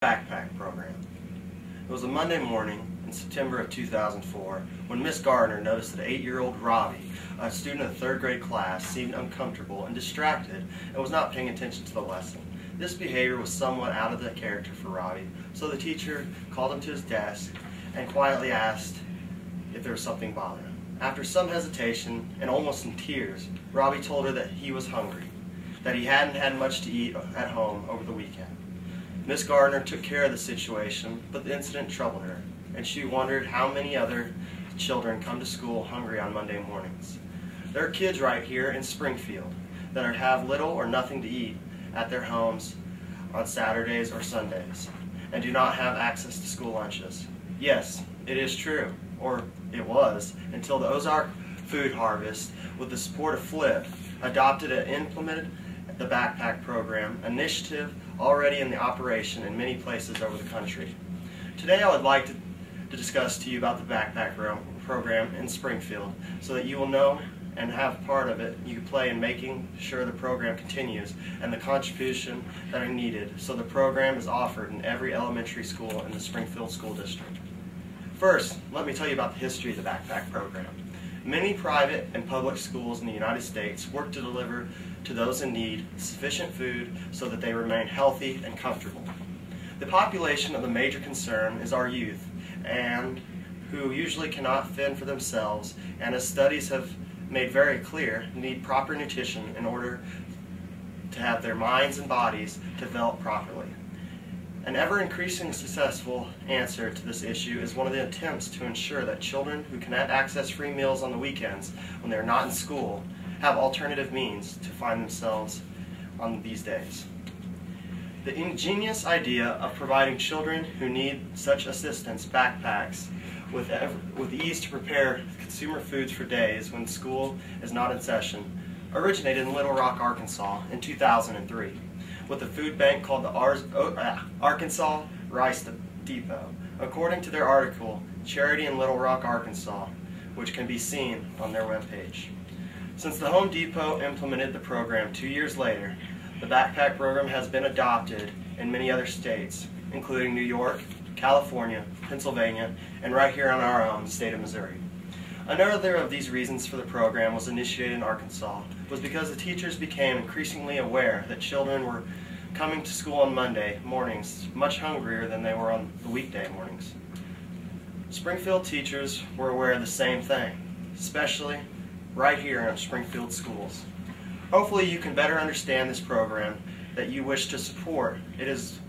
backpack program. It was a Monday morning in September of 2004 when Miss Gardner noticed that 8-year-old Robbie, a student of the 3rd grade class, seemed uncomfortable and distracted and was not paying attention to the lesson. This behavior was somewhat out of the character for Robbie, so the teacher called him to his desk and quietly asked if there was something bothering him. After some hesitation and almost in tears, Robbie told her that he was hungry, that he hadn't had much to eat at home over the weekend. Miss Gardner took care of the situation, but the incident troubled her, and she wondered how many other children come to school hungry on Monday mornings. There are kids right here in Springfield that have little or nothing to eat at their homes on Saturdays or Sundays and do not have access to school lunches. Yes, it is true, or it was, until the Ozark Food Harvest, with the support of Flip, adopted and implemented the backpack program, initiative already in the operation in many places over the country. Today I would like to discuss to you about the backpack program in Springfield so that you will know and have part of it you can play in making sure the program continues and the contribution that are needed so the program is offered in every elementary school in the Springfield School District. First, let me tell you about the history of the backpack program. Many private and public schools in the United States work to deliver to those in need sufficient food so that they remain healthy and comfortable. The population of the major concern is our youth, and who usually cannot fend for themselves, and as studies have made very clear, need proper nutrition in order to have their minds and bodies develop properly. An ever-increasing successful answer to this issue is one of the attempts to ensure that children who cannot access free meals on the weekends when they are not in school have alternative means to find themselves on these days. The ingenious idea of providing children who need such assistance backpacks with ease to prepare consumer foods for days when school is not in session originated in Little Rock, Arkansas in 2003 with a food bank called the Arkansas Rice Depot, according to their article, Charity in Little Rock, Arkansas, which can be seen on their webpage. Since the Home Depot implemented the program 2 years later, the backpack program has been adopted in many other states, including New York, California, Pennsylvania, and right here in our own state of Missouri. Another of these reasons for the program was initiated in Arkansas was because the teachers became increasingly aware that children were coming to school on Monday mornings much hungrier than they were on the weekday mornings. Springfield teachers were aware of the same thing, especially right here in Springfield schools. Hopefully you can better understand this program that you wish to support. It is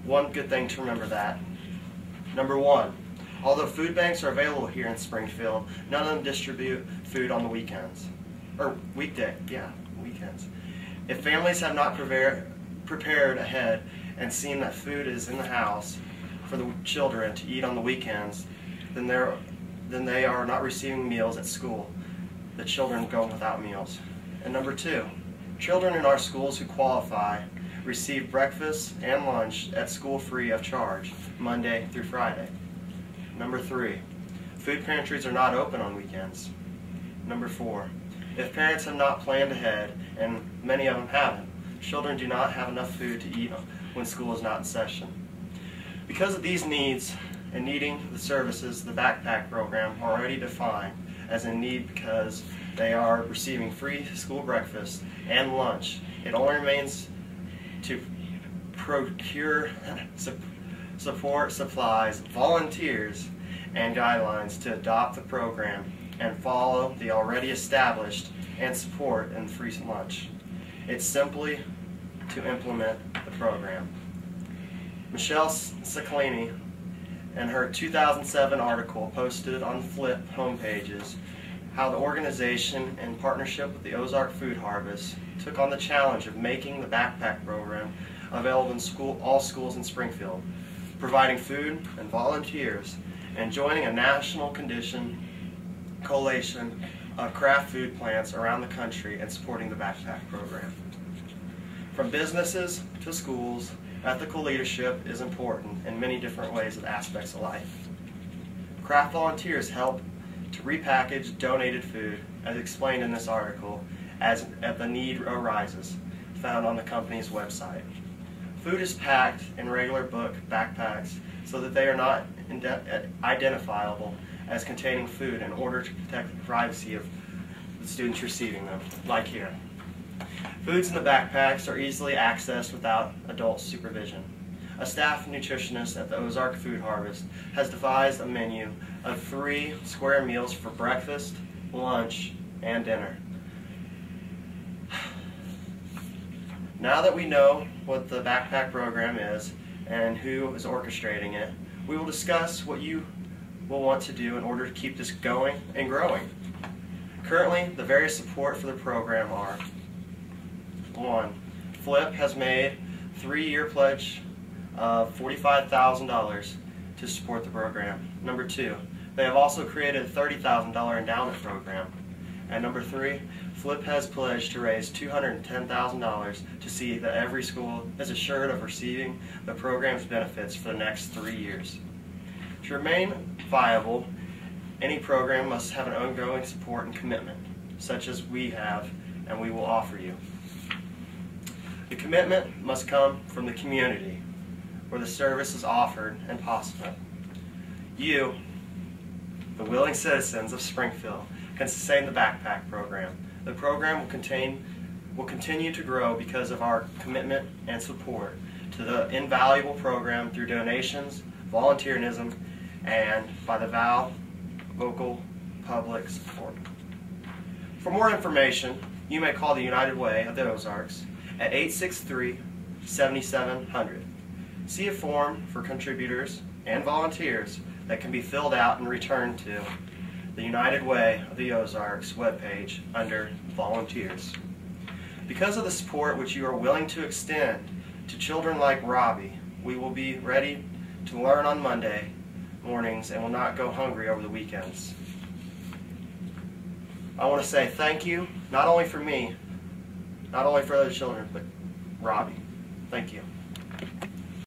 one good thing to remember that. Number one, although food banks are available here in Springfield, none of them distribute food on the weekends. Or weekends. If families have not prepared ahead and seen that food is in the house for the children to eat on the weekends, then they are not receiving meals at school. The children go without meals. And number two, children in our schools who qualify receive breakfast and lunch at school free of charge, Monday through Friday. Number three, food pantries are not open on weekends. Number four, if parents have not planned ahead, and many of them haven't, children do not have enough food to eat when school is not in session. Because of these needs and needing the services, the backpack program are already defined as a need because they are receiving free school breakfast and lunch. It only remains to procure support supplies, volunteers, and guidelines to adopt the program and follow the already established and support in free lunch. It's simply to implement the program. Michelle Ciclini, in her 2007 article posted on Flip homepages, how the organization, in partnership with the Ozark Food Harvest, took on the challenge of making the backpack program available in all schools in Springfield, providing food and volunteers, and joining a national coalition of craft food plants around the country and supporting the backpack program. From businesses to schools, ethical leadership is important in many different ways and aspects of life. Craft volunteers help to repackage donated food, as explained in this article, as the need arises, found on the company's website. Food is packed in regular book backpacks so that they are not identifiable as containing food in order to protect the privacy of the students receiving them, like here. Foods in the backpacks are easily accessed without adult supervision. A staff nutritionist at the Ozark Food Harvest has devised a menu of 3 square meals for breakfast, lunch, and dinner. Now that we know what the backpack program is and who is orchestrating it, we will discuss what you will want to do in order to keep this going and growing. Currently, the various support for the program are: 1. Flip has made a 3-year pledge of $45,000 to support the program. Number 2, they have also created a $30,000 endowment program. And number 3, Flip has pledged to raise $210,000 to see that every school is assured of receiving the program's benefits for the next 3 years. To remain viable, any program must have an ongoing support and commitment, such as we have and we will offer you. The commitment must come from the community, where the service is offered and possible. You, the willing citizens of Springfield, can sustain the backpack program. The program will continue to grow because of our commitment and support to the invaluable program through donations, volunteerism, and by the local public support. For more information, you may call the United Way of the Ozarks at 863-7700. See a form for contributors and volunteers that can be filled out and returned to the United Way of the Ozarks webpage under Volunteers. Because of the support which you are willing to extend to children like Robbie, we will be ready to learn on Monday mornings and will not go hungry over the weekends. I want to say thank you, not only for me, not only for other children, but Robbie. Thank you.